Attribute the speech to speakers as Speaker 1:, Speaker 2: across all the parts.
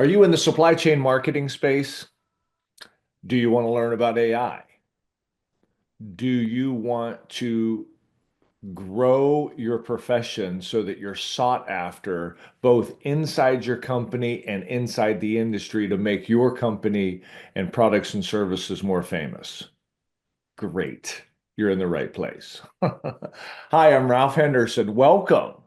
Speaker 1: Are you in the supply chain marketing space? Do you want to learn about AI? Do you want to grow your profession so that you're sought after both inside your company and inside the industry to make your company and products and services more famous? Great. You're in the right place. Hi, I'm Ralph Henderson. Welcome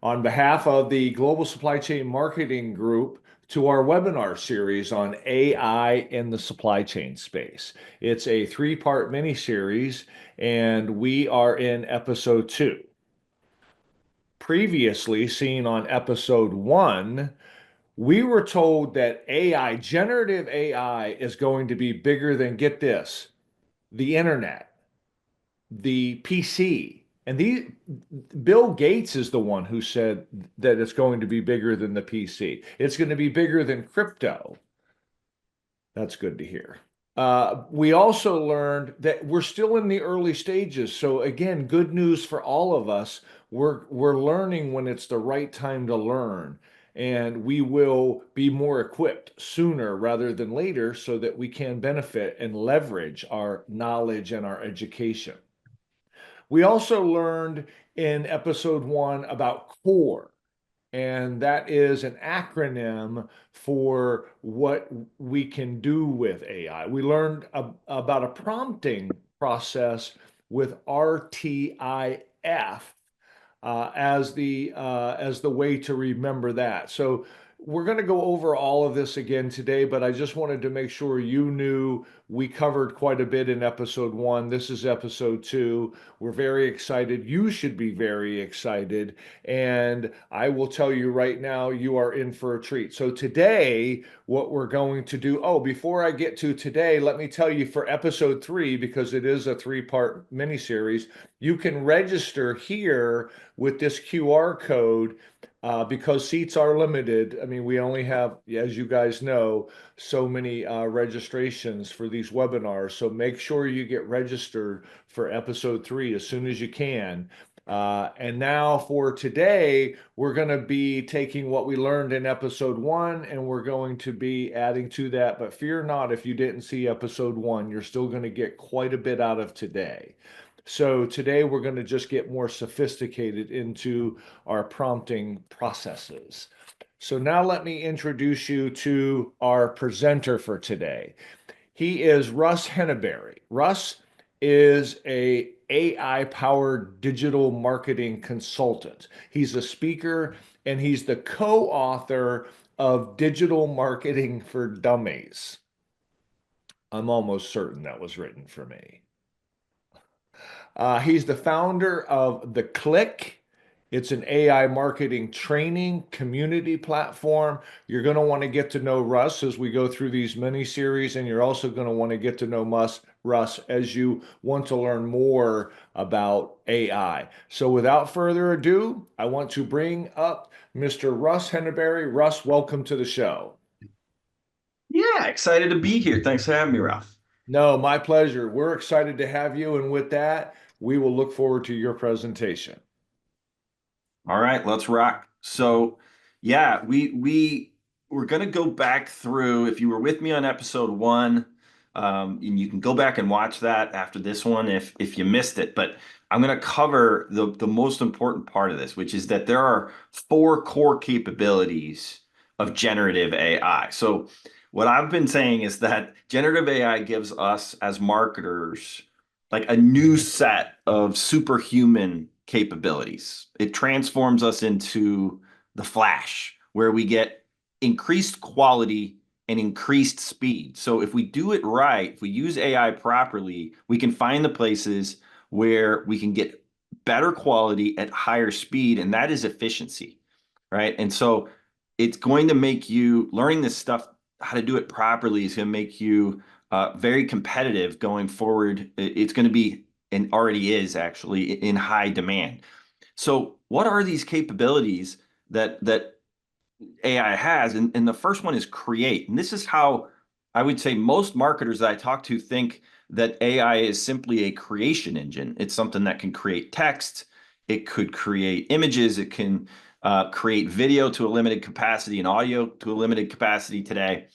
Speaker 1: on behalf of the Global Supply Chain Marketing Group to our webinar series on AI in the supply chain space. It's a three-part mini series, and we are in episode 2. Previously seen on episode 1, we were told that AI, generative AI, is going to be bigger than, get this, the internet, the PC. And Bill Gates is the one who said that it's going to be bigger than the PC. It's going to be bigger than crypto. That's good to hear. We also learned that we're still in the early stages. So again, good news for all of us. We're learning when it's the right time to learn, and we will be more equipped sooner rather than later so that we can benefit and leverage our knowledge and our education. We also learned in episode 1 about CORE, and that is an acronym for what we can do with AI. We learned about a prompting process with RTIF as the way to remember that. So we're going to go over all of this again today, but I just wanted to make sure you knew we covered quite a bit in episode 1. This is episode 2. We're very excited. You should be very excited. And I will tell you right now, you are in for a treat. So today, what we're going to do, before I get to today, let me tell you for episode 3, because it is a 3-part mini series, you can register here with this QR code because seats are limited. I mean, we only have, as you guys know, so many registrations for these webinars. So make sure you get registered for episode 3 as soon as you can. And now for today, we're going to be taking what we learned in episode 1 and we're going to be adding to that. But fear not, if you didn't see episode 1, you're still going to get quite a bit out of today. So today we're going to just get more sophisticated into our prompting processes. So now let me introduce you to our presenter for today. He is Russ Henneberry. Russ is a AI-powered digital marketing consultant. He's a speaker and he's the co-author of Digital Marketing for Dummies. I'm almost certain that was written for me. He's the founder of The Click. It's an AI marketing training community platform. You're going to want to get to know Russ as we go through these mini series, and you're also going to want to get to know Russ as you want to learn more about AI. So without further ado, I want to bring up Mr. Russ Henneberry. Russ, welcome to the show.
Speaker 2: Yeah, excited to be here. Thanks for having me, Ralph.
Speaker 1: No, my pleasure. We're excited to have you. And with that, we will look forward to your presentation.
Speaker 2: All right, let's rock. So, yeah, we're gonna go back through. If you were with me on episode 1, and you can go back and watch that after this one if you missed it. But I'm gonna cover the most important part of this, which is that there are 4 core capabilities of generative AI. So, what I've been saying is that generative AI gives us as marketers like a new set of superhuman capabilities. It transforms us into the Flash, where we get increased quality and increased speed. So if we do it right, if we use AI properly, we can find the places where we can get better quality at higher speed, and that is efficiency, right? And so it's going to make you learning this stuff, how to do it properly, is going to make you very competitive going forward. It's going to be, and already is actually, in high demand. So what are these capabilities that AI has? And the first one is create. And this is how I would say most marketers that I talk to think that AI is simply a creation engine. It's something that can create text, it could create images, it can create video to a limited capacity and audio to a limited capacity today.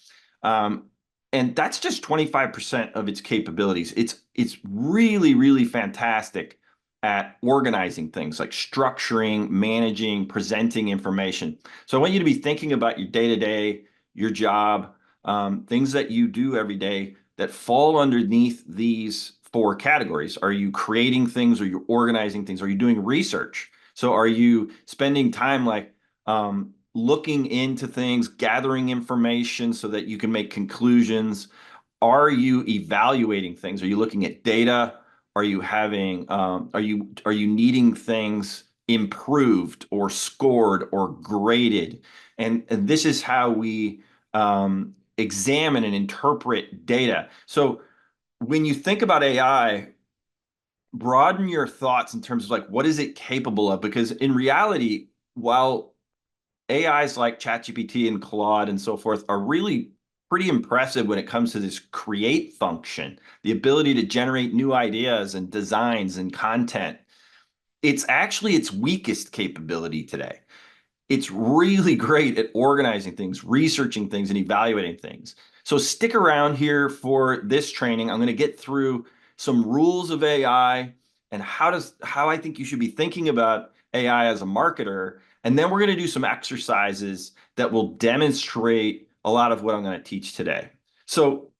Speaker 2: Um, and that's just 25% of its capabilities. It's really, really fantastic at organizing things like structuring, managing, presenting information. So I want you to be thinking about your day-to-day, your job, things that you do every day that fall underneath these four categories. Are you creating things? Are you organizing things? Are you doing research? So are you spending time like looking into things, gathering information so that you can make conclusions? Are you evaluating things? Are you looking at data? Are you having are you needing things improved or scored or graded? And this is how we examine and interpret data. So when you think about AI, broaden your thoughts in terms of like what is it capable of? Because in reality, while AIs like ChatGPT and Claude and so forth are really pretty impressive when it comes to this create function, the ability to generate new ideas and designs and content, it's actually its weakest capability today. It's really great at organizing things, researching things, and evaluating things. So stick around here for this training. I'm going to get through some rules of AI and how I think you should be thinking about AI as a marketer. And then we're going to do some exercises that will demonstrate a lot of what I'm going to teach today. So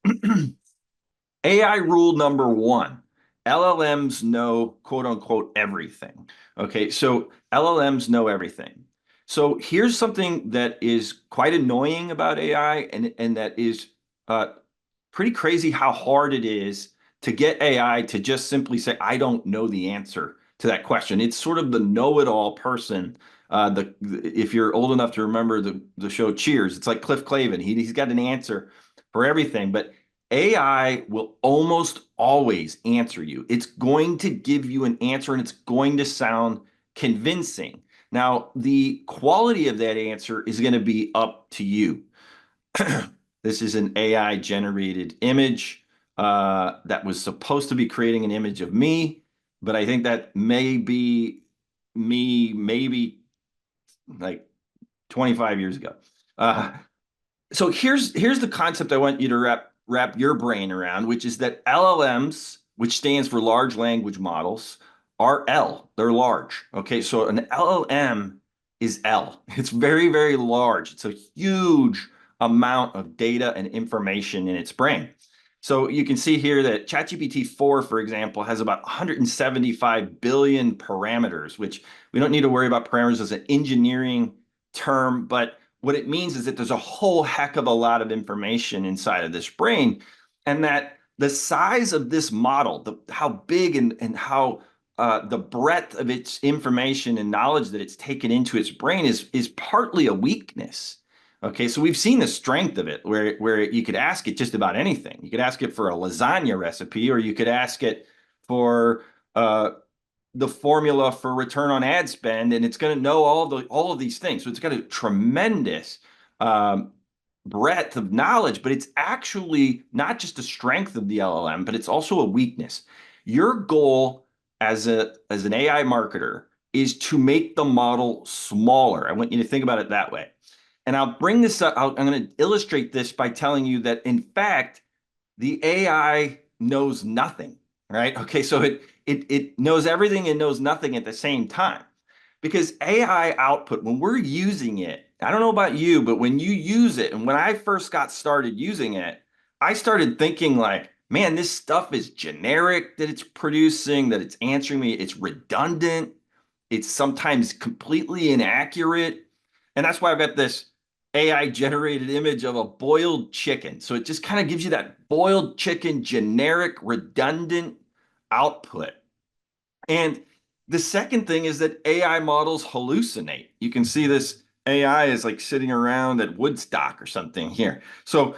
Speaker 2: AI rule number one, LLMs know quote unquote everything. Okay, so LLMs know everything. So here's something that is quite annoying about AI and that is uh, pretty crazy how hard it is to get AI to just simply say, I don't know the answer to that question. It's sort of the know-it-all person. If you're old enough to remember the show Cheers, it's like Cliff Clavin. He's got an answer for everything, but AI will almost always answer you. It's going to give you an answer and it's going to sound convincing. Now, the quality of that answer is going to be up to you. This is an AI generated image that was supposed to be creating an image of me, but I think that may be me maybe like 25 years ago. Uh, so here's the concept I want you to wrap your brain around, which is that LLMs, which stands for large language models, are L. They're large. Okay, so an LLM is L. It's very, very large. It's a huge amount of data and information in its brain. So you can see here that ChatGPT 4, for example, has about 175 billion parameters, which we don't need to worry about parameters as an engineering term, but what it means is that there's a whole heck of a lot of information inside of this brain, and that the size of this model, how big and how the breadth of its information and knowledge that it's taken into its brain is partly a weakness. Okay, so we've seen the strength of it, where you could ask it just about anything. You could ask it for a lasagna recipe, or you could ask it for the formula for return on ad spend, and it's going to know all of these things. So it's got a tremendous um, breadth of knowledge, but it's actually not just a strength of the LLM, but it's also a weakness. Your goal as an AI marketer is to make the model smaller. I want you to think about it that way. And I'll bring this up. I'm going to illustrate this by telling you that, in fact, the AI knows nothing, right? Okay, so it knows everything and knows nothing at the same time. Because AI output, when we're using it, I don't know about you, but when you use it, and when I first got started using it, I started thinking like, man, this stuff is generic that it's producing, that it's answering me, it's redundant, it's sometimes completely inaccurate. And that's why I've got this AI generated image of a boiled chicken. So it just kind of gives you that boiled chicken, generic, redundant output. And the second thing is that AI models hallucinate. You can see this AI is like sitting around at Woodstock or something here. So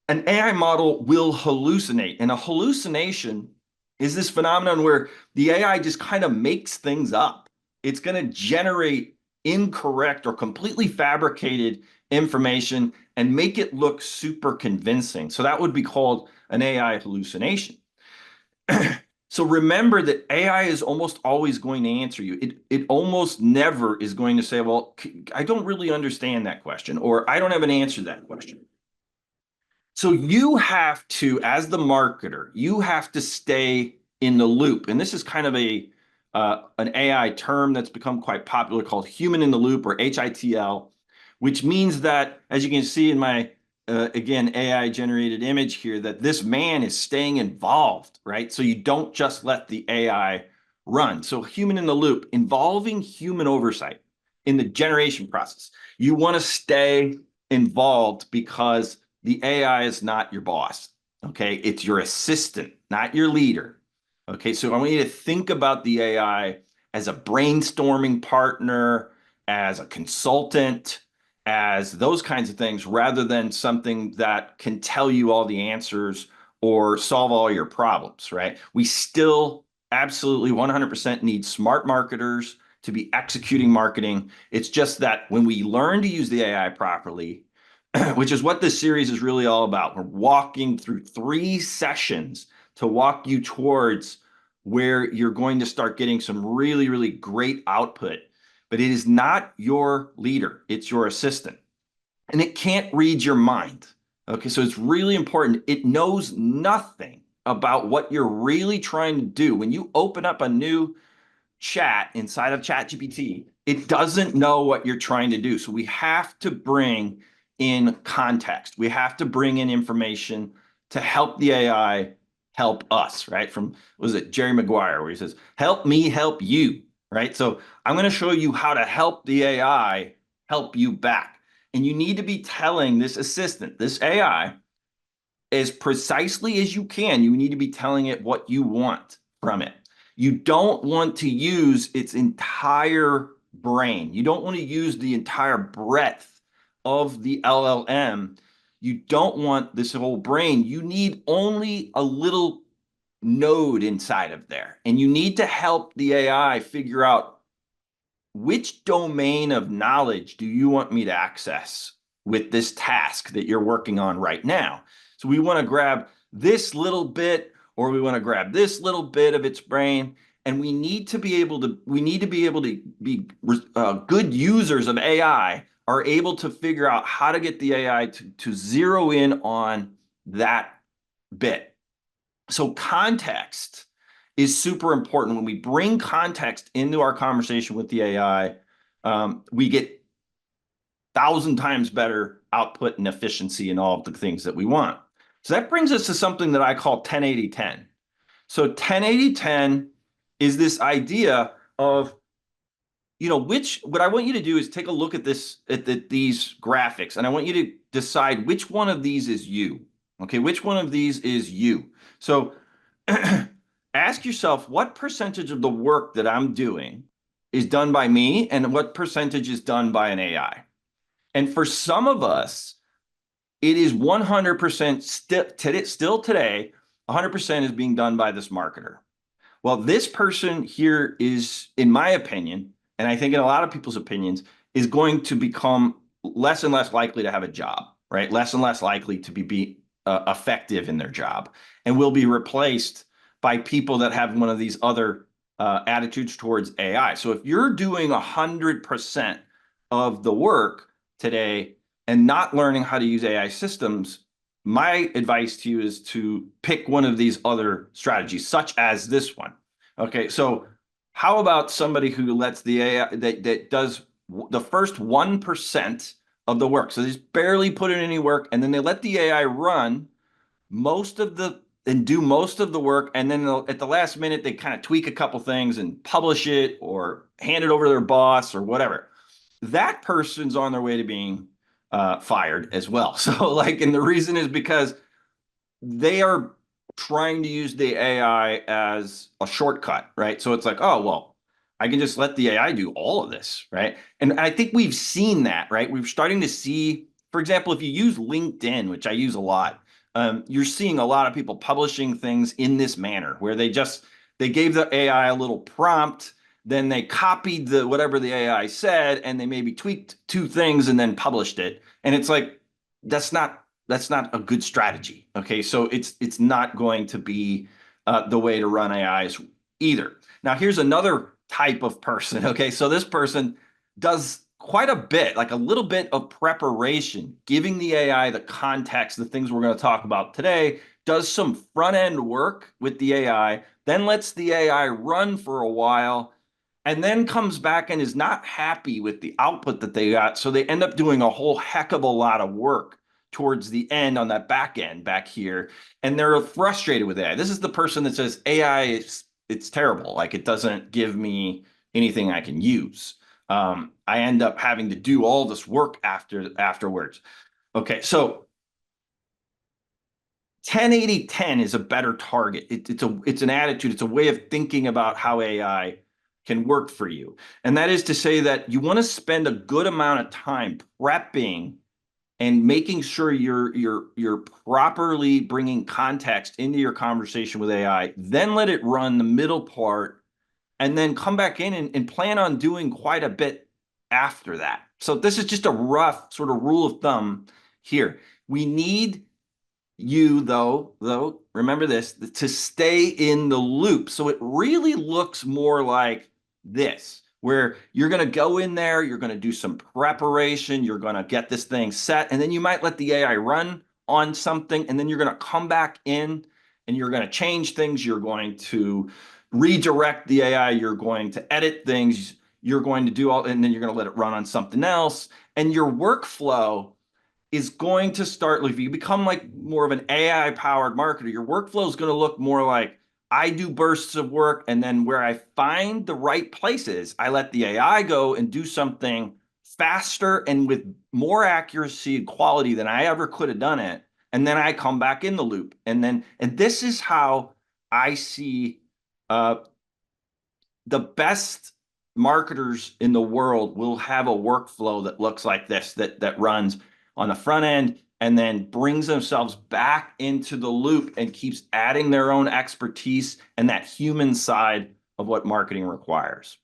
Speaker 2: an AI model will hallucinate. And a hallucination is this phenomenon where the AI just kind of makes things up. It's going to generate incorrect or completely fabricated information and make it look super convincing. So that would be called an AI hallucination. So remember that AI is almost always going to answer you. It almost never is going to say, well, I don't really understand that question, or I don't have an answer to that question. So you have to, as the marketer, you have to stay in the loop. And this is kind of a an AI term that's become quite popular called human in the loop, or HITL, which means that, as you can see in my again AI generated image here, that this man is staying involved, right? So you don't just let the AI run. So human in the loop, involving human oversight in the generation process. You want to stay involved because the AI is not your boss. Okay. It's your assistant, not your leader. Okay. So I want you to think about the AI as a brainstorming partner, as a consultant, as those kinds of things, rather than something that can tell you all the answers or solve all your problems, right? We still absolutely 100% need smart marketers to be executing marketing. It's just that when we learn to use the AI properly, which is what this series is really all about. We're walking through 3 sessions to walk you towards where you're going to start getting some really, really great output. But it is not your leader, it's your assistant. And it can't read your mind. Okay, so it's really important. It knows nothing about what you're really trying to do. When you open up a new chat inside of ChatGPT, it doesn't know what you're trying to do. So we have to bring in context. We have to bring in information to help the AI help us, right? From, was it Jerry Maguire, where he says, help me help you, right? So I'm going to show you how to help the AI help you back. And you need to be telling this assistant, this AI, as precisely as you can. You need to be telling it what you want from it. You don't want to use its entire brain. You don't want to use the entire breadth of the LLM. You don't want this whole brain. You need only a little node inside of there. And you need to help the AI figure out, which domain of knowledge do you want me to access with this task that you're working on right now? So we want to grab this little bit, or we want to grab this little bit of its brain. And we need to be able to be good users of AI, are able to figure out how to get the AI to zero in on that bit. So context is super important. When we bring context into our conversation with the AI, we get 1,000 times better output and efficiency in all of the things that we want. So that brings us to something that I call 10-80-10. So 10-80-10 is this idea of, what I want you to do is take a look at these graphics, and I want you to decide which one of these is you. Okay, which one of these is you? So ask yourself, what percentage of the work that I'm doing is done by me, and what percentage is done by an AI? And for some of us, it is 100% still today, 100% is being done by this marketer. Well, this person here is, in my opinion, and I think in a lot of people's opinions, is going to become less and less likely to have a job, right? Less and less likely to be effective in their job, and will be replaced by people that have one of these other attitudes towards AI. So if you're doing 100% of the work today and not learning how to use AI systems, my advice to you is to pick one of these other strategies, such as this one. Okay, so how about somebody who lets the AI that does the first 1% of the work? So they just barely put in any work, and then they let the AI run do most of the work, and then at the last minute they kind of tweak a couple things and publish it or hand it over to their boss or whatever. That person's on their way to being fired as well. So and the reason is because they are trying to use the AI as a shortcut, right? So it's like, oh, well, I can just let the AI do all of this, right? And I think we've seen that, right? We're starting to see, for example, if you use LinkedIn, which I use a lot, you're seeing a lot of people publishing things in this manner where they gave the AI a little prompt, then they copied whatever the AI said, and they maybe tweaked 2 things and then published it. And it's like, that's not a good strategy. Okay, so it's not going to be the way to run AIs either. Now, here's another type of person. Okay, so this person does quite a bit, like a little bit of preparation, giving the AI the context, the things we're going to talk about today, does some front end work with the AI, then lets the AI run for a while, and then comes back and is not happy with the output that they got. So they end up doing a whole heck of a lot of work towards the end on that back end back here. And they're frustrated with AI. This is the person that says AI is it's terrible. Like it doesn't give me anything I can use. I end up having to do all this work afterwards. Okay, so 10-80-10 is a better target. It's an attitude. It's a way of thinking about how AI can work for you. And that is to say that you want to spend a good amount of time prepping and making sure you're properly bringing context into your conversation with AI, then let it run the middle part, and then come back in and plan on doing quite a bit after that. So this is just a rough sort of rule of thumb here. We need you though remember this, to stay in the loop, so it really looks more like this, where you're going to go in there, you're going to do some preparation, you're going to get this thing set, and then you might let the AI run on something, and then you're going to come back in and you're going to change things, you're going to redirect the AI, you're going to edit things, you're going to do all, and then you're going to let it run on something else, and your workflow is going to start, if you become like more of an AI powered marketer, your workflow is going to look more like, I do bursts of work, and then where I find the right places, I let the AI go and do something faster and with more accuracy and quality than I ever could have done it. And then I come back in the loop. And this is how I see uh, the best marketers in the world will have a workflow that looks like this, that runs on the front end and then brings themselves back into the loop and keeps adding their own expertise and that human side of what marketing requires.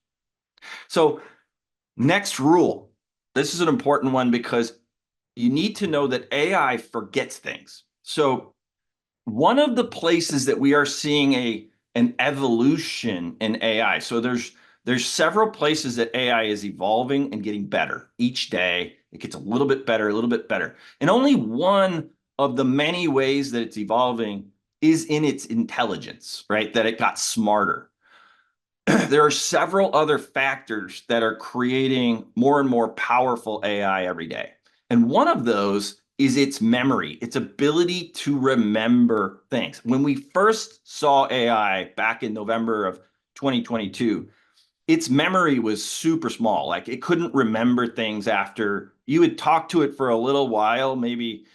Speaker 2: So next rule, this is an important one because you need to know that AI forgets things. So one of the places that we are seeing an evolution in AI. So there's several places that AI is evolving and getting better each day. It gets a little bit better, a little bit better. And only one of the many ways that it's evolving is in its intelligence, right? That it got smarter. There are several other factors that are creating more and more powerful AI every day. And one of those is its memory, its ability to remember things. When we first saw AI back in November of 2022, its memory was super small. Like it couldn't remember things after you would talk to it for a little while. Maybe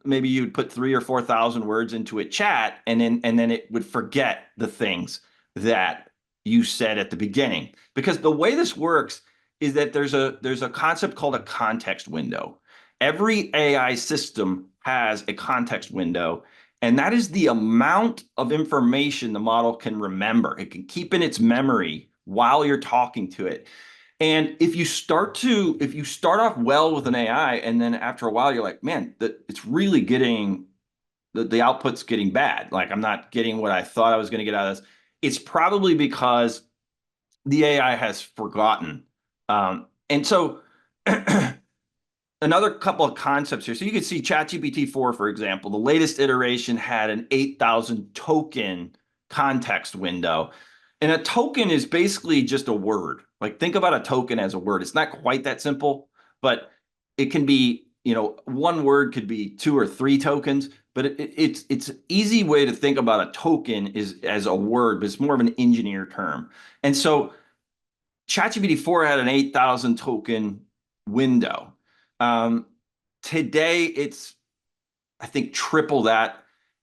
Speaker 2: you'd put 3 or 4 thousand words into a chat, and then it would forget the things that you said at the beginning. Because the way this works is that there's a concept called a context window. Every AI system has a context window, and that is the amount of information the model can remember. It can keep in its memory while you're talking to it. And if you start off well with an AI, and then after a while you're like, man, it's really getting the output's getting bad. Like I'm not getting what I thought I was going to get out of this. It's probably because the AI has forgotten. And so another couple of concepts here. So you can see ChatGPT 4, for example, the latest iteration had an 8,000 token context window. And a token is basically just a word. Like think about a token as a word. It's not quite that simple, but it can be, one word could be 2 or 3 tokens, but it's an easy way to think about a token is as a word, but it's more of an engineer term. And so ChatGPT 4 had an 8,000 token window. Um, Today, it's, I think, triple that.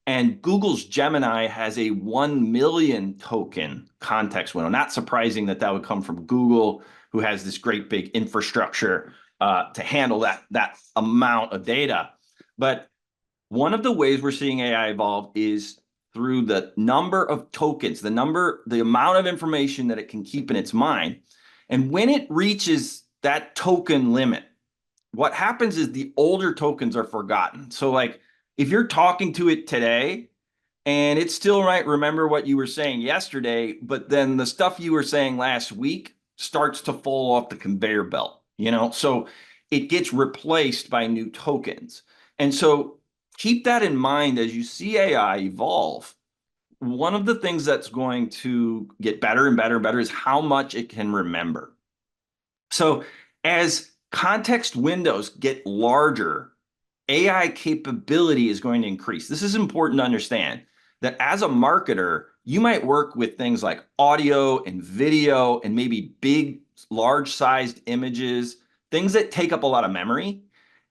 Speaker 2: And Google's Gemini has a 1 million token context window. Not surprising that that would come from Google, who has this great big infrastructure to handle that amount of data. But one of the ways we're seeing AI evolve is through the number of tokens, the amount of information that it can keep in its mind. And when it reaches that token limit, what happens is the older tokens are forgotten. So like if you're talking to it today and it still might remember what you were saying yesterday, but then the stuff you were saying last week starts to fall off the conveyor belt, So it gets replaced by new tokens. And so keep that in mind as you see AI evolve. One of the things that's going to get better and better and better is how much it can remember. So as context windows get larger, AI capability is going to increase. This is important to understand that as a marketer, you might work with things like audio and video and maybe big, large sized images, things that take up a lot of memory.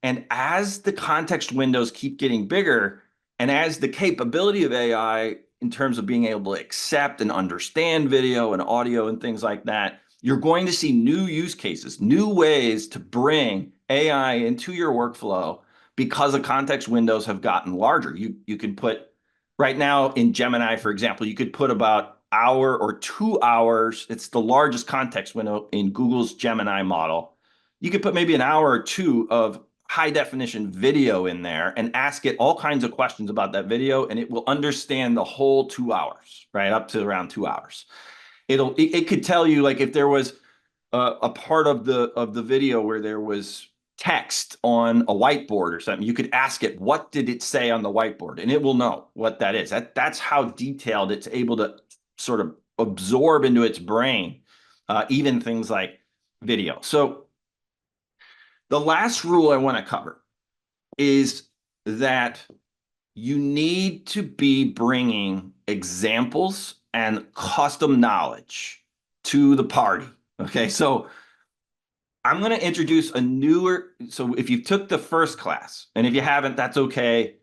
Speaker 2: And as the context windows keep getting bigger, and as the capability of AI in terms of being able to accept and understand video and audio and things like that, you're going to see new use cases, new ways to bring AI into your workflow because the context windows have gotten larger. You could put right now in Gemini, for example, you could put about hour or 2 hours. It's the largest context window in Google's Gemini model. You could put maybe an hour or two of high definition video in there and ask it all kinds of questions about that video, and it will understand the whole 2 hours, right? Up to around 2 hours. It could tell you like if there was a part of the video where there was text on a whiteboard or something, you could ask it, what did it say on the whiteboard? And it will know what that is. That's how detailed it's able to sort of absorb into its brain, even things like video. So the last rule I want to cover is that you need to be bringing examples and custom knowledge to the party. Okay, so I'm going to introduce a newer. So if you took the first class, and if you haven't, that's okay.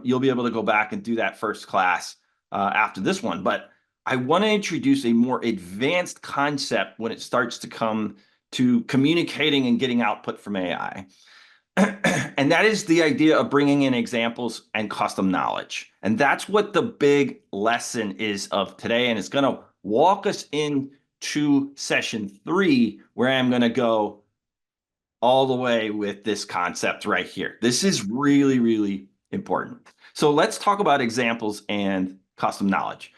Speaker 2: You'll be able to go back and do that first class after this one. But I want to introduce a more advanced concept when it starts to come to communicating and getting output from AI. And that is the idea of bringing in examples and custom knowledge. And that's what the big lesson is of today. And it's going to walk us into session 3, where I'm going to go all the way with this concept right here. This is really, really important. So let's talk about examples and custom knowledge.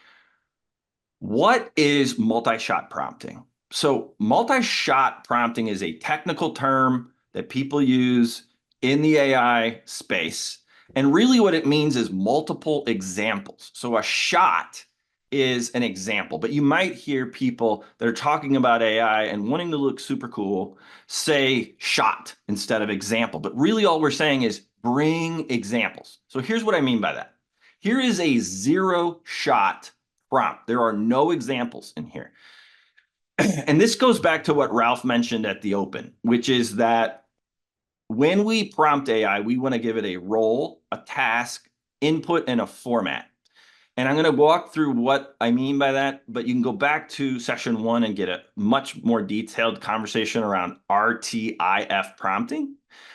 Speaker 2: What is multi-shot prompting? So multi-shot prompting is a technical term that people use in the AI space. And really what it means is multiple examples. So a shot is an example, but you might hear people that are talking about AI and wanting to look super cool say shot instead of example. But really all we're saying is bring examples. So here's what I mean by that. Here is a 0-shot prompt. There are no examples in here. And this goes back to what Ralph mentioned at the open, which is that when we prompt AI, we want to give it a role, a task, input, and a format. And I'm going to walk through what I mean by that, but you can go back to session 1 and get a much more detailed conversation around RTIF prompting.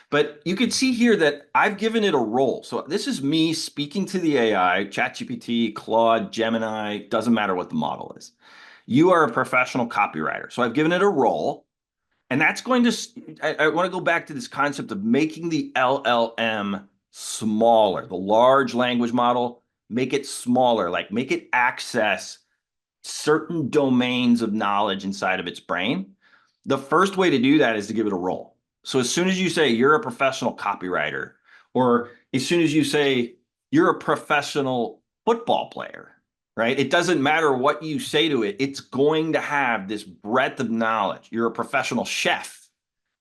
Speaker 2: But you can see here that I've given it a role. So this is me speaking to the AI, ChatGPT, Claude, Gemini, doesn't matter what the model is. You are a professional copywriter. So I've given it a role. And that's going to, I want to go back to this concept of making the LLM smaller, the large language model, make it smaller, like make it access certain domains of knowledge inside of its brain. The first way to do that is to give it a role. So as soon as you say you're a professional copywriter, or as soon as you say you're a professional football player, right? It doesn't matter what you say to it, it's going to have this breadth of knowledge. You're a professional chef,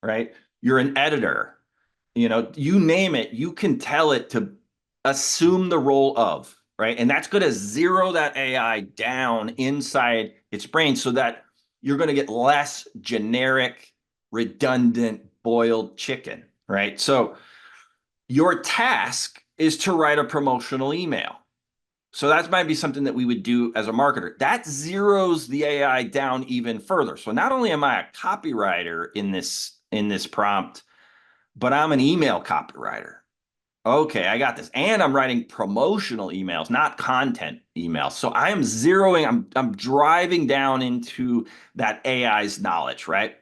Speaker 2: right? You're an editor, you name it, you can tell it to assume the role of, right? And that's going to zero that AI down inside its brain so that you're going to get less generic, redundant, boiled chicken, right? So your task is to write a promotional email. So that might be something that we would do as a marketer. That zeroes the AI down even further. So not only am I a copywriter in this prompt, but I'm an email copywriter. Okay, I got this. And I'm writing promotional emails, not content emails. So I am zeroing, I'm driving down into that AI's knowledge, right?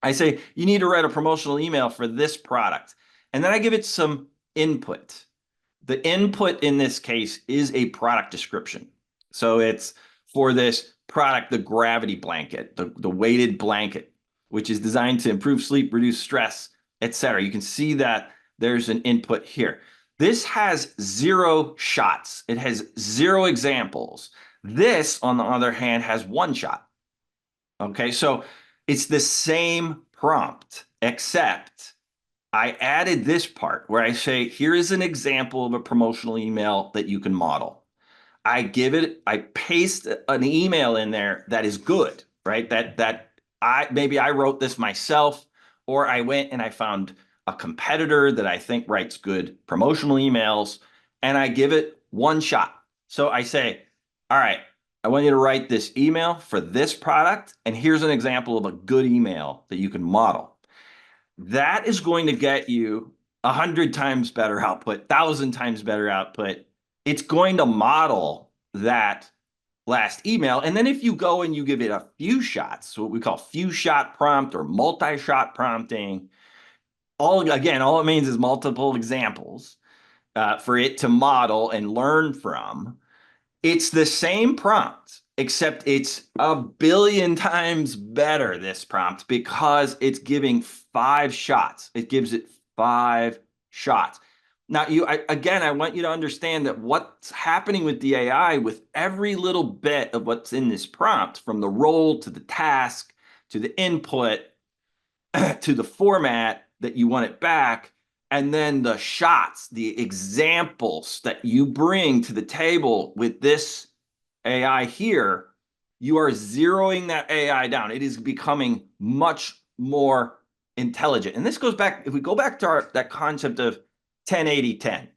Speaker 2: I say, you need to write a promotional email for this product. And then I give it some input. the input in this case is a product description. So it's for this product, the gravity blanket, the weighted blanket, which is designed to improve sleep, reduce stress, etc. You can see that there's an input here. This has 0 shots. It has 0 examples. This, on the other hand, has 1 shot. Okay, so it's the same prompt, except I added this part where I say, here is an example of a promotional email that you can model. I paste an email in there that is good, right? That maybe I wrote this myself, or I went and I found a competitor that I think writes good promotional emails, and I give it 1 shot. So I say, all right, I want you to write this email for this product, and here's an example of a good email that you can model. That is going to get you 100 times better output, 1,000 times better output. It's going to model that last email. And then if you go and you give it a few shots, what we call few shot prompt or multi-shot prompting, all it means is multiple examples for it to model and learn from. It's the same prompt, except it's a billion times better, this prompt, because it's giving 5 shots. It gives it 5 shots. Now, I want you to understand that what's happening with the AI, with every little bit of what's in this prompt, from the role to the task to the input to the format that you want it back, and then the shots, the examples that you bring to the table with this AI here, you are zeroing that AI down. It is becoming much more intelligent. And this goes back, if we go back to that concept of 10-80-10,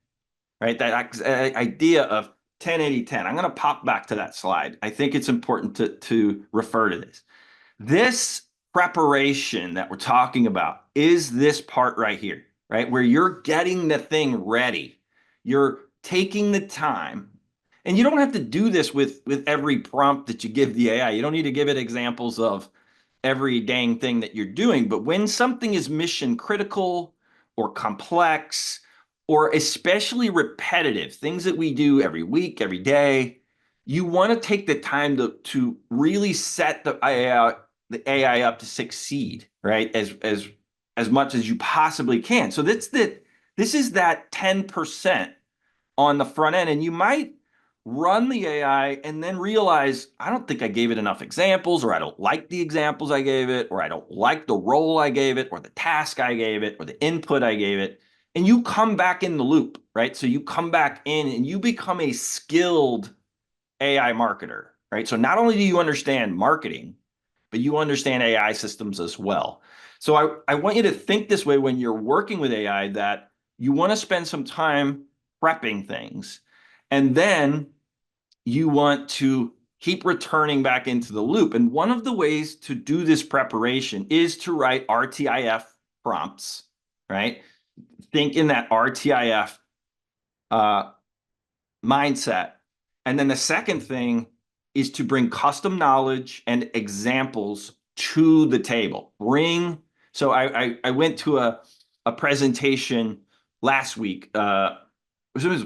Speaker 2: right? That idea of 10-80-10. I'm going to pop back to that slide. I think it's important to refer to this. This preparation that we're talking about is this part right here, right? Where you're getting the thing ready. You're taking the time. And you don't have to do this with every prompt that you give the AI. You don't need to give it examples of every dang thing that you're doing. But when something is mission critical or complex, or especially repetitive, things that we do every week, every day, you want to take the time to really set the AI up to succeed, right? As much as you possibly can. So this is that 10% on the front end, and you might run the AI and then realize, I don't think I gave it enough examples, or I don't like the examples I gave it, or I don't like the role I gave it, or the task I gave it, or the input I gave it. And you come back in the loop, right? So you come back in and you become a skilled AI marketer, right? So not only do you understand marketing, but you understand AI systems as well. So I want you to think this way when you're working with AI, that you want to spend some time prepping things, and then you want to keep returning back into the loop. And one of the ways to do this preparation is to write RTIF prompts, right? Think in that RTIF mindset. And then the second thing is to bring custom knowledge and examples to the table. So I went to a presentation last week. It was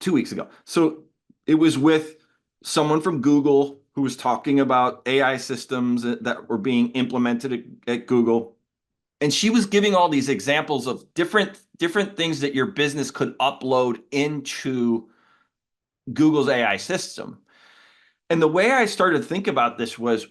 Speaker 2: 2 weeks ago. So it was with someone from Google who was talking about AI systems that were being implemented at Google. And she was giving all these examples of different things that your business could upload into Google's AI system. And the way I started to think about this was,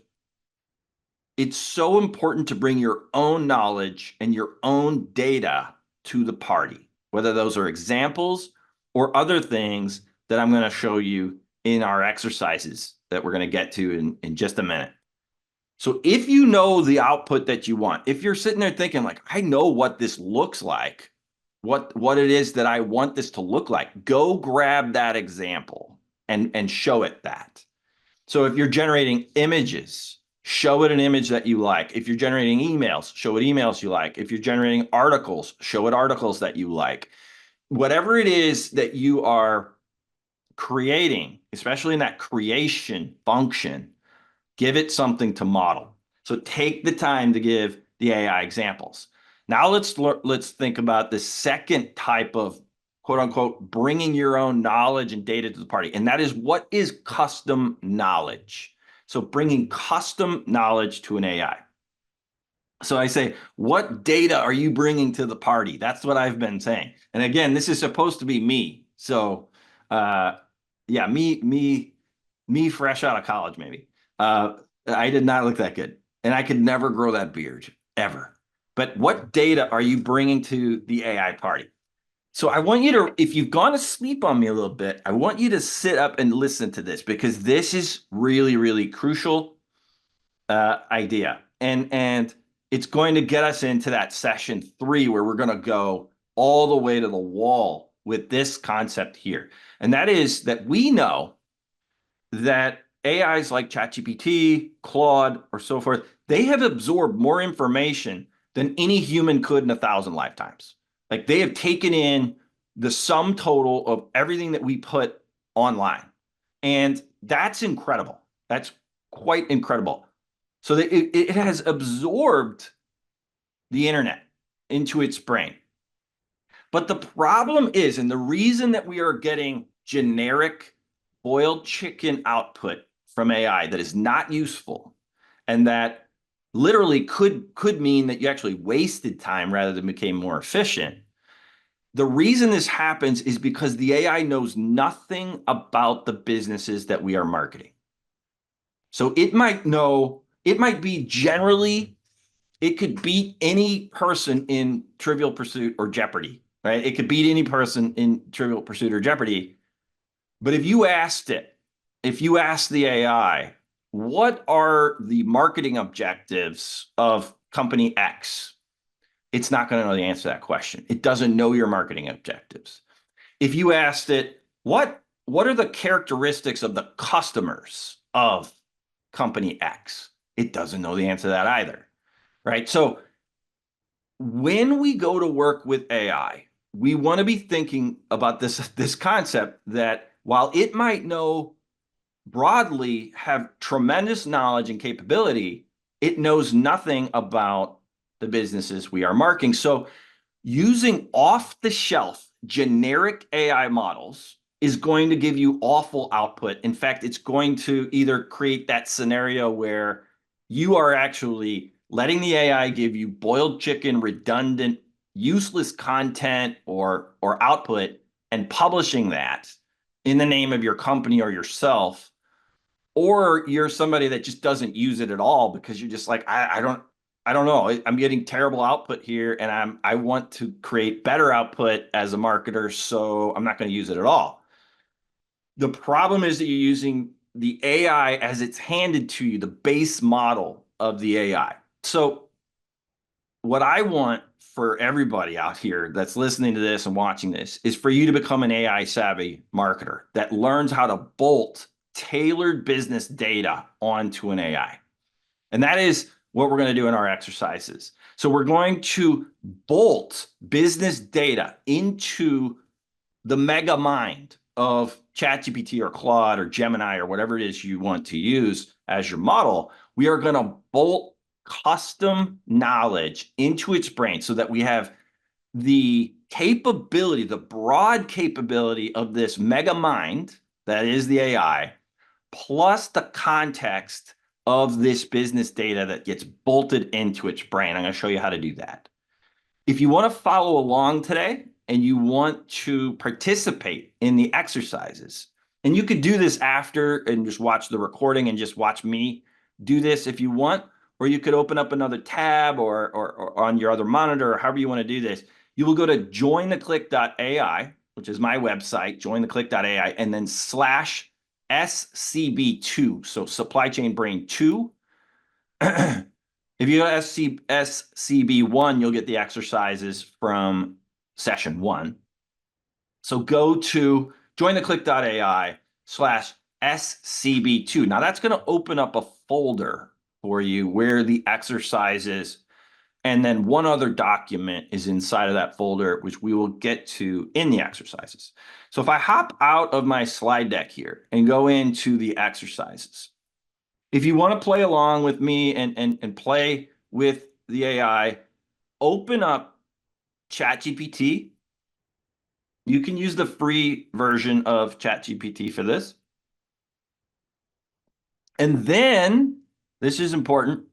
Speaker 2: it's so important to bring your own knowledge and your own data to the party, whether those are examples or other things that I'm going to show you in our exercises that we're going to get to in just a minute. So if you know the output that you want, if you're sitting there thinking like, I know what this looks like, what it is that I want this to look like, go grab that example and show it that. So if you're generating images, show it an image that you like. If you're generating emails, show it emails you like. If you're generating articles, show it articles that you like. Whatever it is that you are creating, especially in that creation function, give it something to model. So take the time to give the AI examples. Now let's think about the second type of quote unquote, bringing your own knowledge and data to the party. And that is what is custom knowledge. So bringing custom knowledge to an AI. So I say, what data are you bringing to the party? That's what I've been saying. And again, this is supposed to be me. So, yeah, me fresh out of college, maybe. I did not look that good, and I could never grow that beard ever. But what data are you bringing to the AI party? So I want you to, if you've gone to sleep on me a little bit, I want you to sit up and listen to this because this is really, really crucial idea. And it's going to get us into that session 3 where we're going to go all the way to the wall with this concept here. And that is that we know that AIs like ChatGPT, Claude, or so forth, they have absorbed more information than any human could in 1,000 lifetimes. Like they have taken in the sum total of everything that we put online. And that's incredible. That's quite incredible. So that it has absorbed the internet into its brain. But the problem is, and the reason that we are getting generic boiled chicken output from AI that is not useful and that literally could mean that you actually wasted time rather than became more efficient. The reason this happens is because the AI knows nothing about the businesses that we are marketing. So it might know, it might be generally, it could beat any person in Trivial Pursuit or Jeopardy, right? It could beat any person in Trivial Pursuit or Jeopardy. But if you asked it, if you asked the AI, what are the marketing objectives of company X? It's not going to know the answer to that question. It doesn't know your marketing objectives. If you asked it, what are the characteristics of the customers of company X? It doesn't know the answer to that either, right? So when we go to work with AI, we want to be thinking about this concept that while it might know broadly, have tremendous knowledge and capability, it knows nothing about the businesses we are marking. So using off the shelf generic AI models is going to give you awful output. In fact, it's going to either create that scenario where you are actually letting the AI give you boiled chicken, redundant, useless content or output and publishing that in the name of your company or yourself, or you're somebody that just doesn't use it at all because you're just like, I don't know. I'm getting terrible output here and I want to create better output as a marketer, so I'm not going to use it at all. The problem is that you're using the AI as it's handed to you, the base model of the AI. So what I want for everybody out here that's listening to this and watching this is for you to become an AI savvy marketer that learns how to bolt tailored business data onto an AI. And that is what we're going to do in our exercises. So we're going to bolt business data into the mega mind of ChatGPT or Claude or Gemini or whatever it is you want to use as your model. We are going to bolt custom knowledge into its brain so that we have the capability, the broad capability of this mega mind that is the AI, plus the context of this business data that gets bolted into its brain. I'm going to show you how to do that. If you want to follow along today and you want to participate in the exercises, and you could do this after and just watch the recording and just watch me do this if you want, or you could open up another tab or on your other monitor or however you want to do this. You will go to jointheclick.ai, which is my website, jointheclick.ai, and then slash SCB2, so supply chain brain 2. If you go to SCB1, you'll get the exercises from session 1. So go to jointheclick.ai slash SCB2. Now that's going to open up a folder for you where the exercises and then one other document is inside of that folder, which we will get to in the exercises. So if I hop out of my slide deck here and go into the exercises, if you want to play along with me and play with the AI, open up ChatGPT You can use the free version of ChatGPT for this. And then, this is important,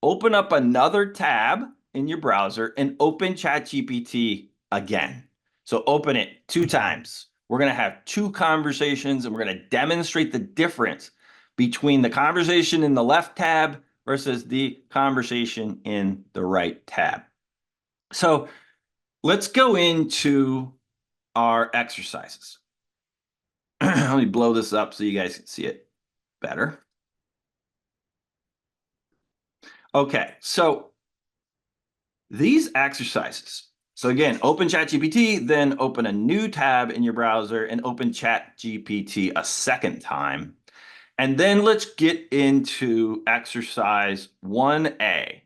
Speaker 2: open up another tab in your browser and open ChatGPT again. So open it 2 times. We're going to have 2 conversations, and we're going to demonstrate the difference between the conversation in the left tab versus the conversation in the right tab. So let's go into our exercises. Let me blow this up so you guys can see it better. Okay, so these exercises. So again, open ChatGPT, then open a new tab in your browser and open ChatGPT a second time. And then let's get into exercise 1A.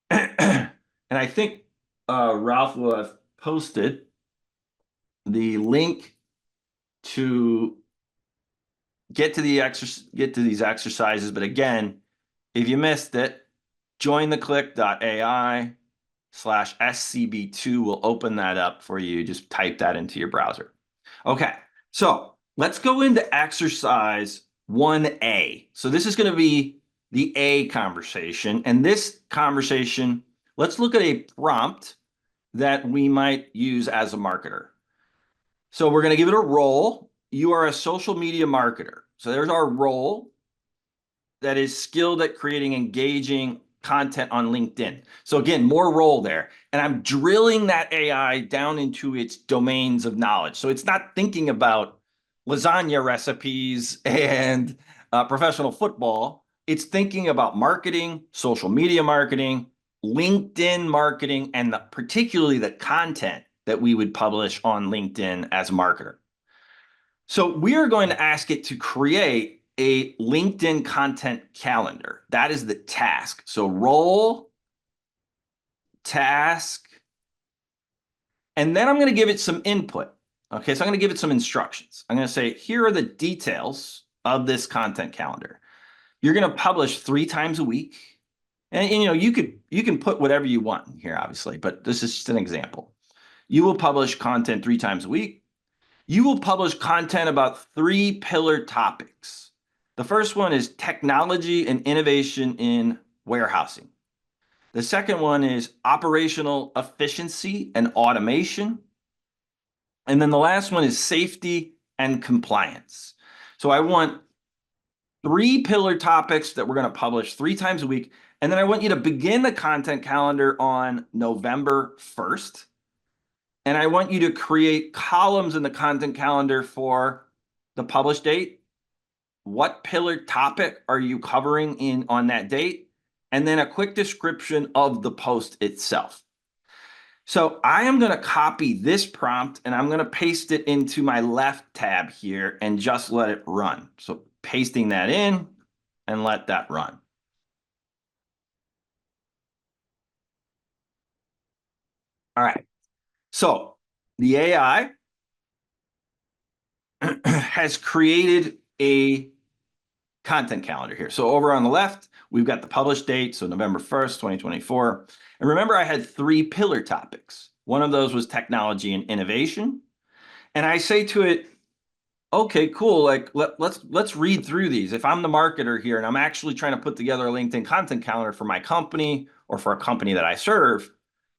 Speaker 2: And I think Ralph will have posted the link to get to these exercises. But again, if you missed it, jointheclick.ai/SCB2 will open that up for you. Just type that into your browser. Okay, so let's go into exercise 1A. So this is going to be the A conversation. And this conversation, let's look at a prompt that we might use as a marketer. So we're going to give it a role. You are a social media marketer. So there's our role that is skilled at creating engaging content on LinkedIn. So again, more role there. And I'm drilling that AI down into its domains of knowledge. So it's not thinking about lasagna recipes and professional football. It's thinking about marketing, social media marketing, LinkedIn marketing, and particularly the content that we would publish on LinkedIn as a marketer. So we are going to ask it to create a LinkedIn content calendar. That is the task. So role, task, and then I'm going to give it some input. Okay, so I'm going to give it some instructions. I'm going to say, here are the details of this content calendar. You're going to publish 3 times a week. And you know, you can put whatever you want here, obviously, but this is just an example. You will publish content 3 times a week. You will publish content about 3 pillar topics. The first one is technology and innovation in warehousing. The second one is operational efficiency and automation. And then the last one is safety and compliance. So I want 3 pillar topics that we're going to publish 3 times a week. And then I want you to begin the content calendar on November 1st. And I want you to create columns in the content calendar for the publish date. What pillar topic are you covering on that date? And then a quick description of the post itself. So I am going to copy this prompt and I'm going to paste it into my left tab here and just let it run. So pasting that in and let that run. All right. So the AI has created a content calendar here. So over on the left, we've got the published date, so November 1st, 2024. And remember, I had 3 pillar topics. One of those was technology and innovation. And I say to it, okay, cool. Like let's read through these. If I'm the marketer here and I'm actually trying to put together a LinkedIn content calendar for my company or for a company that I serve,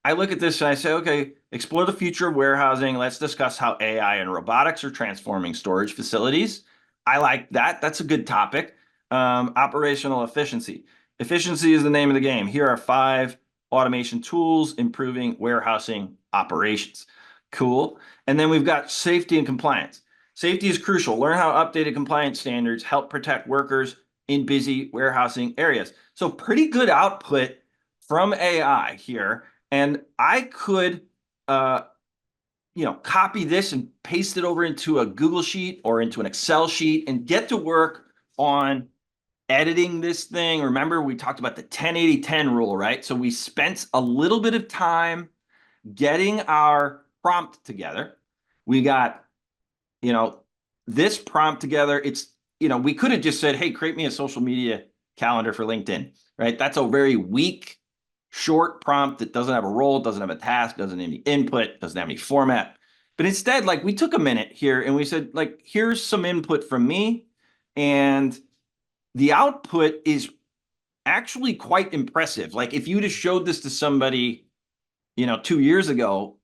Speaker 2: I look at this and I say, okay, explore the future of warehousing. Let's discuss how AI and robotics are transforming storage facilities. I like that. That's a good topic. Operational efficiency. Efficiency is the name of the game. Here are 5 automation tools improving warehousing operations. Cool. And then we've got safety and compliance. Safety is crucial. Learn how updated compliance standards help protect workers in busy warehousing areas. So pretty good output from AI here. And I could, copy this and paste it over into a Google Sheet or into an Excel sheet and get to work on editing this thing. Remember, we talked about the 10-80-10 rule, right? So we spent a little bit of time getting our prompt together. We got, this prompt together. It's, we could have just said, hey, create me a social media calendar for LinkedIn, right? That's a very weak, short prompt that doesn't have a role, doesn't have a task, doesn't have any input, doesn't have any format. But instead, like we took a minute here and we said, like, here's some input from me. And the output is actually quite impressive. Like if you just showed this to somebody, 2 years ago,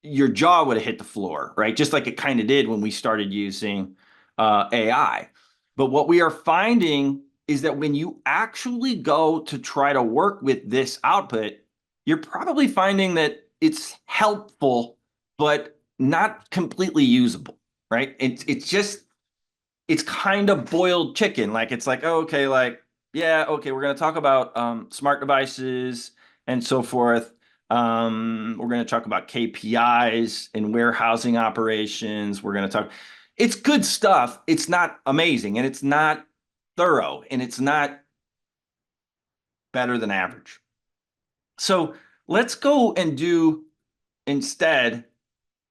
Speaker 2: your jaw would have hit the floor, right? Just like it kind of did when we started using AI. But what we are finding is that when you actually go to try to work with this output, you're probably finding that it's helpful, but not completely usable, right? It's kind of boiled chicken. Like it's like, oh, okay, like, yeah, okay, we're going to talk about smart devices and so forth. We're going to talk about KPIs and warehousing operations. We're going to talk, it's good stuff. It's not amazing and it's not thorough and it's not better than average. So let's go and do instead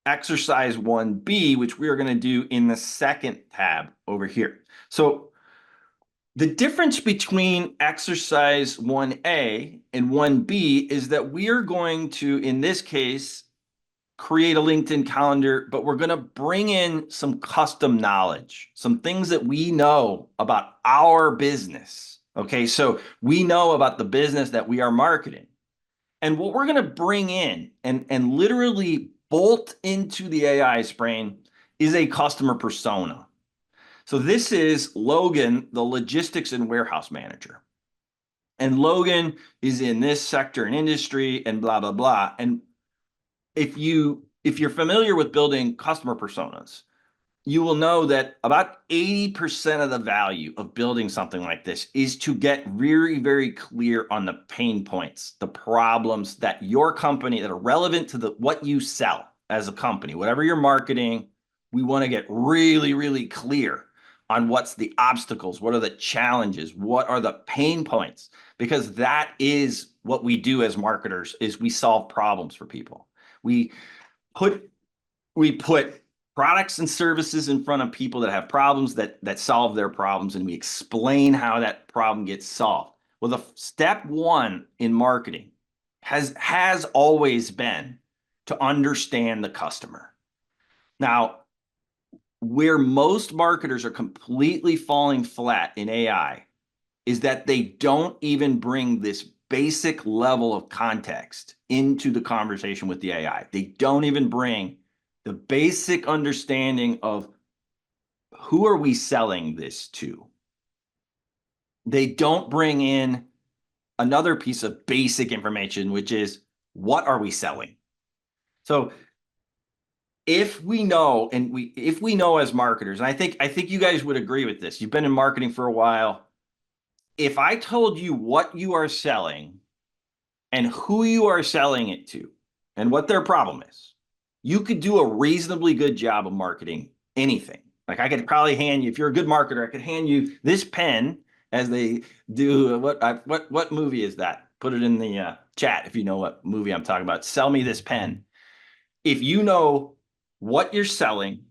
Speaker 2: exercise 1B, which we are going to do in the second tab over here. So the difference between exercise 1A and 1B is that we are going to, in this case, create a LinkedIn calendar, but we're going to bring in some custom knowledge, some things that we know about our business. Okay, so we know about the business that we are marketing. And what we're going to bring in and literally bolt into the AI's brain is a customer persona. So this is Logan, the logistics and warehouse manager. And Logan is in this sector and industry and blah, blah, blah. And if you're familiar with building customer personas, you will know that about 80% of the value of building something like this is to get very, very clear on the pain points, the problems that your company that are relevant to what you sell as a company, whatever you're marketing. We want to get really, really clear on what's the obstacles, what are the challenges, what are the pain points, because that is what we do as marketers is we solve problems for people. We put we put products and services in front of people that have problems that solve their problems, and we explain how that problem gets solved. Well, the step one in marketing has always been to understand the customer. Now, where most marketers are completely falling flat in AI is that they don't even bring this basic level of context into the conversation with the AI. They don't even bring the basic understanding of who are we selling this to. They don't bring in another piece of basic information, which is what are we selling? So if we know, if we know as marketers, and I think you guys would agree with this, you've been in marketing for a while. If I told you what you are selling and who you are selling it to and what their problem is, you could do a reasonably good job of marketing anything. Like I could probably hand you, if you're a good marketer, I could hand you this pen as they do. What movie is that? Put it in the chat if you know what movie I'm talking about. Sell me this pen. If you know what you're selling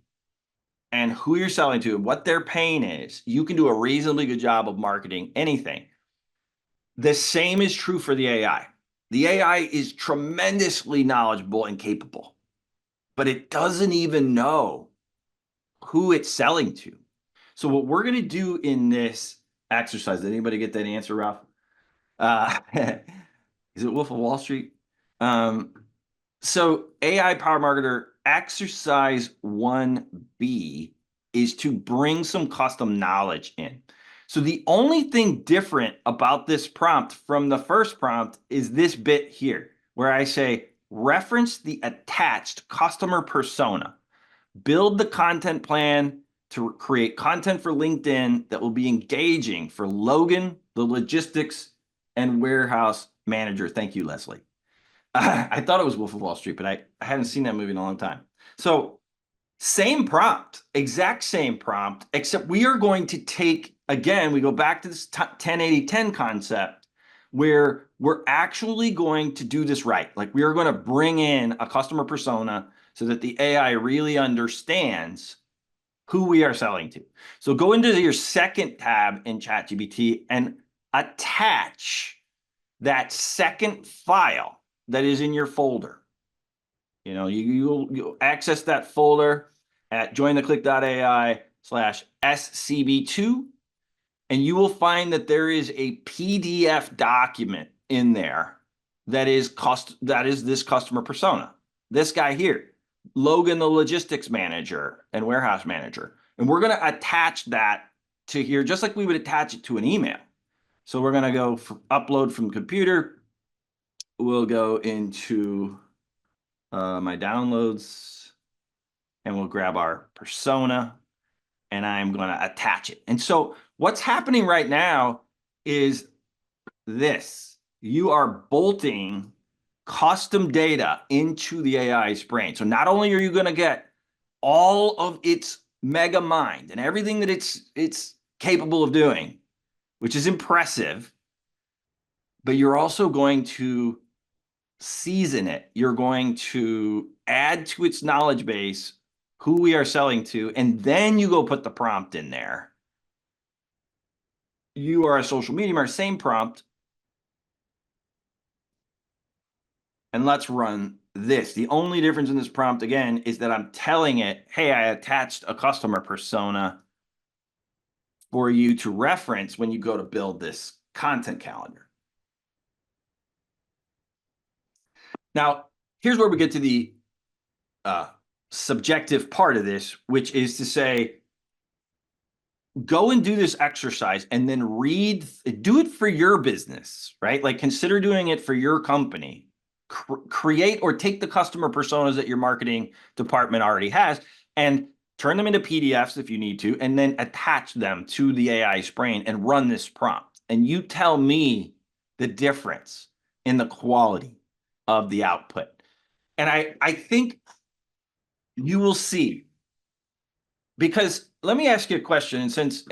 Speaker 2: and who you're selling to and what their pain is, you can do a reasonably good job of marketing anything. The same is true for the AI. The AI is tremendously knowledgeable and capable, but it doesn't even know who it's selling to. So what we're going to do in this exercise, did anybody get that answer, Ralph? Is it Wolf of Wall Street? Um, so AI Power Marketer exercise 1B is to bring some custom knowledge in. So the only thing different about this prompt from the first prompt is this bit here, where I say, reference the attached customer persona. Build the content plan to create content for LinkedIn that will be engaging for Logan, the logistics and warehouse manager. Thank you, Leslie. I thought it was Wolf of Wall Street, but I hadn't seen that movie in a long time. So same prompt, exact same prompt, except we are going to take, again, we go back to this 10-80-10 concept where we're actually going to do this right. Like we are going to bring in a customer persona so that the AI really understands who we are selling to. So go into your second tab in ChatGPT and attach that second file that is in your folder. You'll access that folder at jointheclick.ai/SCB2, and you will find that there is a PDF document in there that is this customer persona. This guy here, Logan, the logistics manager and warehouse manager. And we're going to attach that to here, just like we would attach it to an email. So we're going to go upload from computer. We'll go into my downloads, and we'll grab our persona, and I'm going to attach it. And so what's happening right now is this. You are bolting custom data into the AI's brain. So not only are you going to get all of its mega mind and everything that it's capable of doing, which is impressive, but you're also going to season it. You're going to add to its knowledge base who we are selling to, and then you go put the prompt in there. You are a social media marketer, same prompt. And let's run this. The only difference in this prompt, again, is that I'm telling it, hey, I attached a customer persona for you to reference when you go to build this content calendar. Now, here's where we get to the subjective part of this, which is to say, go and do this exercise and then do it for your business, right? Like consider doing it for your company. Create or take the customer personas that your marketing department already has and turn them into PDFs if you need to, and then attach them to the AI's brain and run this prompt. And you tell me the difference in the quality of the output. And I think you will see, because let me ask you a question. And since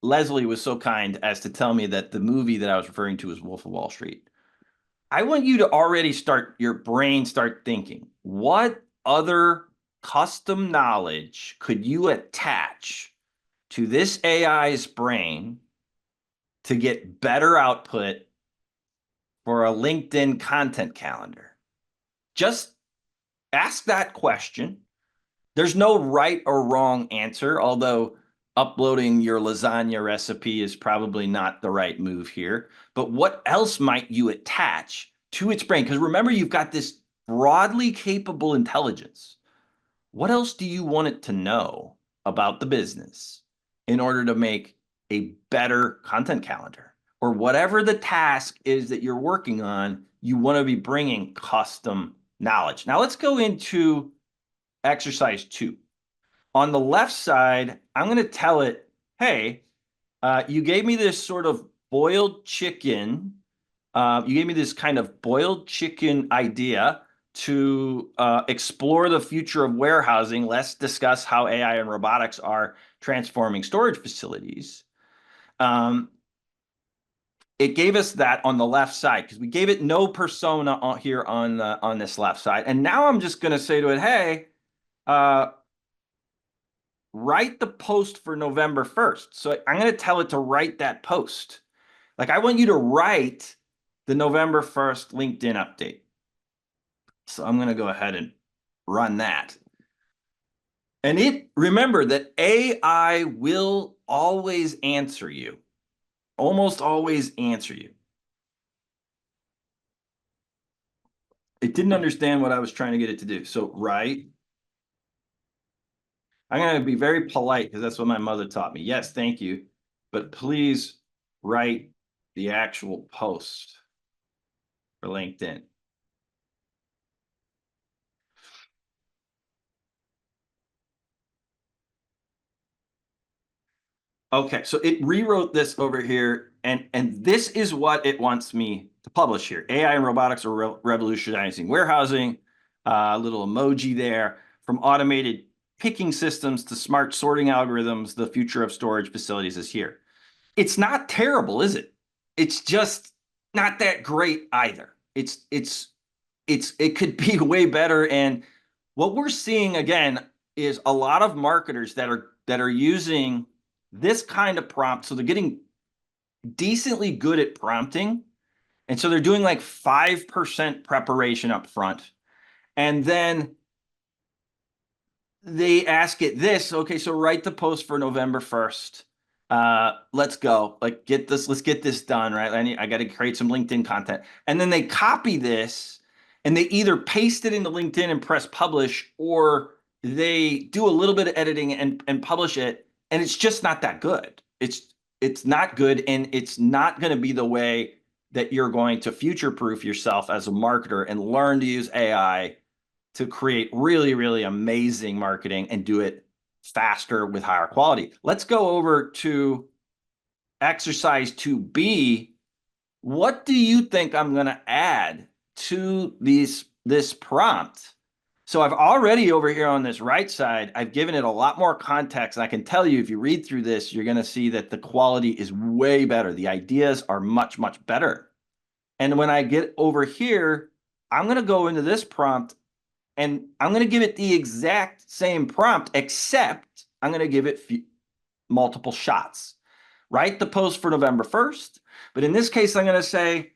Speaker 2: Leslie was so kind as to tell me that the movie that I was referring to is Wolf of Wall Street, I want you to already start thinking, what other custom knowledge could you attach to this AI's brain to get better output for a LinkedIn content calendar? Just ask that question. There's no right or wrong answer, although uploading your lasagna recipe is probably not the right move here. But what else might you attach to its brain? Because remember, you've got this broadly capable intelligence. What else do you want it to know about the business in order to make a better content calendar? Or whatever the task is that you're working on, you want to be bringing custom knowledge. Now let's go into exercise 2. On the left side, I'm going to tell it, hey, you gave me this sort of boiled chicken. You gave me this kind of boiled chicken idea to explore the future of warehousing. Let's discuss how AI and robotics are transforming storage facilities. It gave us that on the left side because we gave it no persona here on this left side. And now I'm just going to say to it, hey, write the post for November 1st. So I'm going to tell it to write that post. Like I want you to write the November 1st LinkedIn update. So I'm going to go ahead and run that. And remember that AI will always answer you, almost always answer you. It didn't understand what I was trying to get it to do. So write. I'm going to be very polite because that's what my mother taught me. Yes, thank you. But please write the actual post for LinkedIn. Okay, so it rewrote this over here, and this is what it wants me to publish here. AI and robotics are revolutionizing warehousing. A little emoji there. From automated picking systems to smart sorting algorithms, the future of storage facilities is here. It's not terrible, is it? It's just not that great either. It could be way better. And what we're seeing again is a lot of marketers that are using this kind of prompt. So they're getting decently good at prompting. And so they're doing like 5% preparation up front. And then they ask it this, okay, so write the post for November 1st. Let's go. Like, let's get this done, right? I got to create some LinkedIn content. And then they copy this and they either paste it into LinkedIn and press publish, or they do a little bit of editing and publish it. And it's just not that good. It's not good, and it's not going to be the way that you're going to future-proof yourself as a marketer and learn to use AI to create really, really amazing marketing and do it faster with higher quality. Let's go over to exercise 2B. What do you think I'm going to add to this prompt? So I've already over here on this right side, I've given it a lot more context. I can tell you, if you read through this, you're going to see that the quality is way better. The ideas are much, much better. And when I get over here, I'm going to go into this prompt and I'm going to give it the exact same prompt, except I'm going to give it multiple shots. Write the post for November 1st. But in this case, I'm going to say,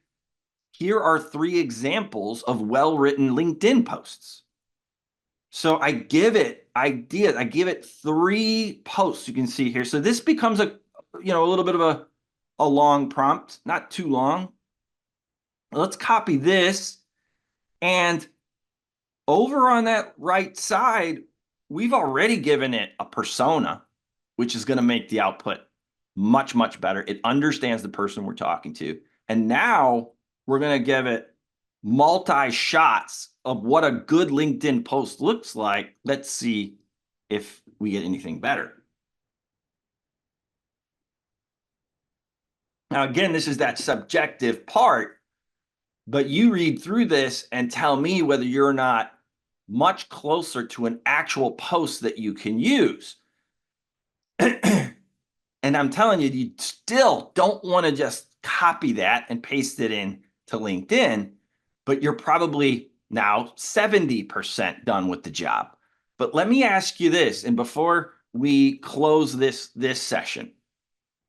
Speaker 2: here are 3 examples of well-written LinkedIn posts. So I give it ideas. I give it 3 posts you can see here. So this becomes a little bit of a long prompt, not too long. Let's copy this. And over on that right side, we've already given it a persona, which is going to make the output much, much better. It understands the person we're talking to. And now we're going to give it multi-shots of what a good LinkedIn post looks like. Let's see if we get anything better. Now, again, this is that subjective part, but you read through this and tell me whether you're not much closer to an actual post that you can use. And I'm telling you, you still don't want to just copy that and paste it in to LinkedIn, but you're probably now 70% done with the job. But let me ask you this, and before we close this session,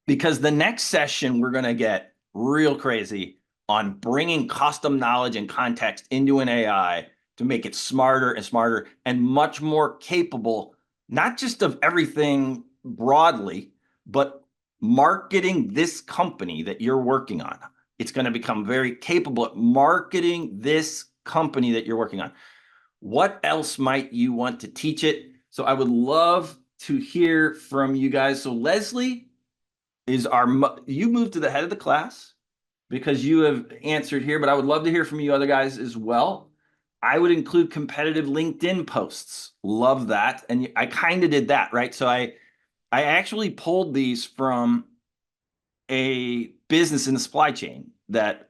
Speaker 2: because the next session we're going to get real crazy on bringing custom knowledge and context into an AI to make it smarter and smarter and much more capable, not just of everything broadly, but marketing this company that you're working on. It's going to become very capable at marketing this company that you're working on. What else might you want to teach it? So I would love to hear from you guys. So Leslie, you moved to the head of the class because you have answered here, but I would love to hear from you other guys as well. I would include competitive LinkedIn posts. Love that. And I kind of did that, right? So I actually pulled these from a business in the supply chain that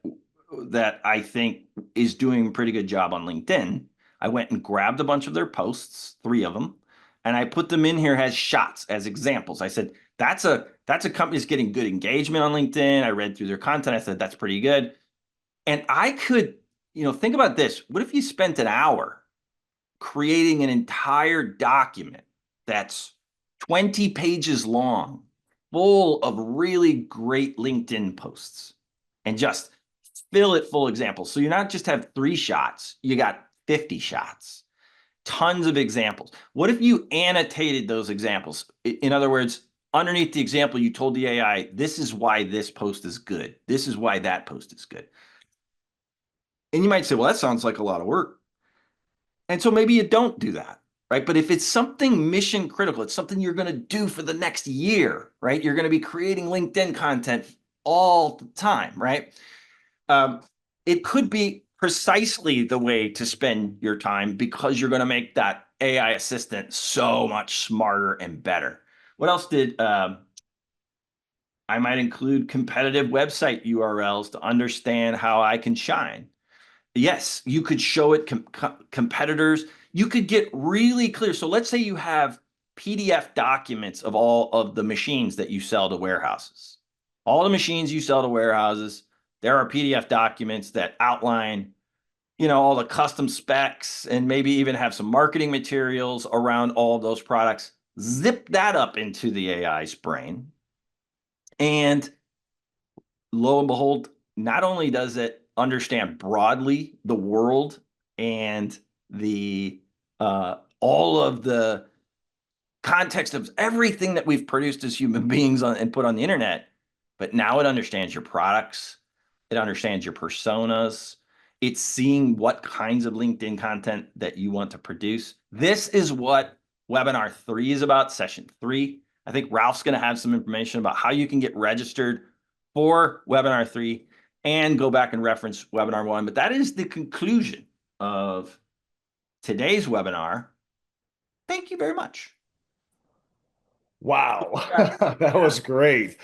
Speaker 2: I think is doing a pretty good job on LinkedIn. I went and grabbed a bunch of their posts, 3 of them, and I put them in here as shots, as examples. I said, that's a company that's getting good engagement on LinkedIn. I read through their content. I said, that's pretty good. And I could, think about this. What if you spent an hour creating an entire document that's 20 pages long, full of really great LinkedIn posts, and just fill it full of examples? So you not just have 3 shots, you got 50 shots, tons of examples. What if you annotated those examples? In other words, underneath the example, you told the AI, this is why this post is good. This is why that post is good. And you might say, well, that sounds like a lot of work. And so maybe you don't do that, right? But if it's something mission critical, it's something you're going to do for the next year, right? You're going to be creating LinkedIn content all the time, right? It could be precisely the way to spend your time, because you're going to make that AI assistant so much smarter and better. What else did I might include competitive website URLs to understand how I can shine? Yes, you could show it competitors. You could get really clear. So let's say you have PDF documents of all of the machines that you sell to warehouses. All the machines you sell to warehouses, there are PDF documents that outline, all the custom specs, and maybe even have some marketing materials around all of those products. Zip that up into the AI's brain, and lo and behold, not only does it understand broadly the world and the all of the context of everything that we've produced as human beings and put on the internet, but now it understands your products, it understands your personas, it's seeing what kinds of LinkedIn content that you want to produce. This is what webinar 3 is about, session 3. I think Ralph's going to have some information about how you can get registered for webinar 3 and go back and reference webinar 1. But that is the conclusion of today's webinar. Thank you very much.
Speaker 1: Wow, that was great.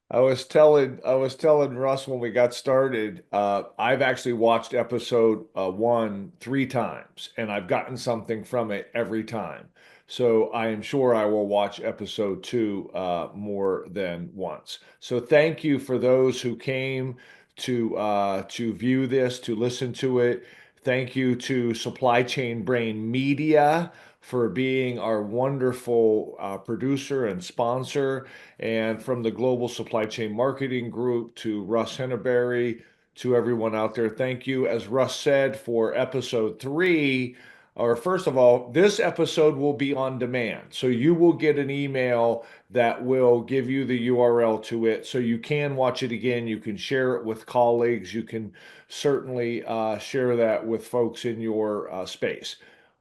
Speaker 1: I was telling Russ when we got started, I've actually watched episode 1 3 times, and I've gotten something from it every time. So I am sure I will watch episode 2 more than once. So thank you for those who came to view this, to listen to it. Thank you to Supply Chain Brain Media for being our wonderful producer and sponsor, and from the Global Supply Chain Marketing Group to Russ Henneberry, to everyone out there. Thank you, as Russ said, for episode 3. Or first of all, this episode will be on demand. So you will get an email that will give you the URL to it. So you can watch it again. You can share it with colleagues. You can certainly share that with folks in your space.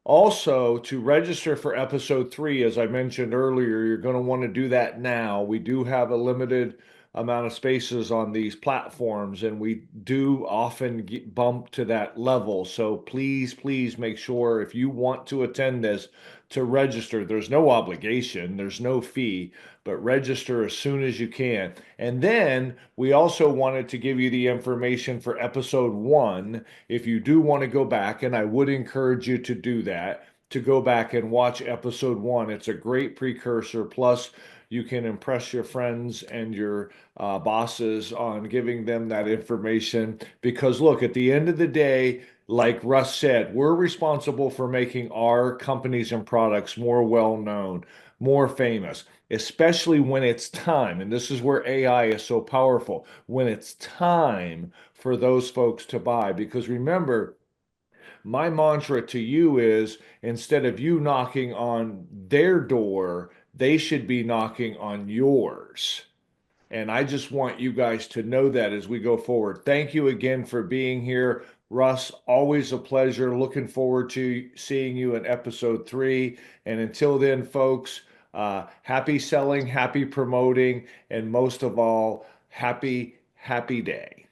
Speaker 1: Also, to register for episode 3, as I mentioned earlier, you're going to want to do that now. We do have a limited amount of spaces on these platforms, and we do often get bumped to that level. So please, please make sure if you want to attend this to register. There's no obligation, there's no fee, but register as soon as you can. And then we also wanted to give you the information for episode 1 if you do want to go back, and I would encourage you to do that, to go back and watch episode 1. It's a great precursor. Plus, you can impress your friends and your bosses on giving them that information. Because, look, at the end of the day, like Russ said, we're responsible for making our companies and products more well known, more famous, especially when it's time. And this is where AI is so powerful, when it's time for those folks to buy. Because remember, my mantra to you is, instead of you knocking on their door, they should be knocking on yours. And I just want you guys to know that as we go forward. Thank you again for being here. Russ, always a pleasure. Looking forward to seeing you in episode 3. And until then, folks, happy selling, happy promoting, and most of all, happy day.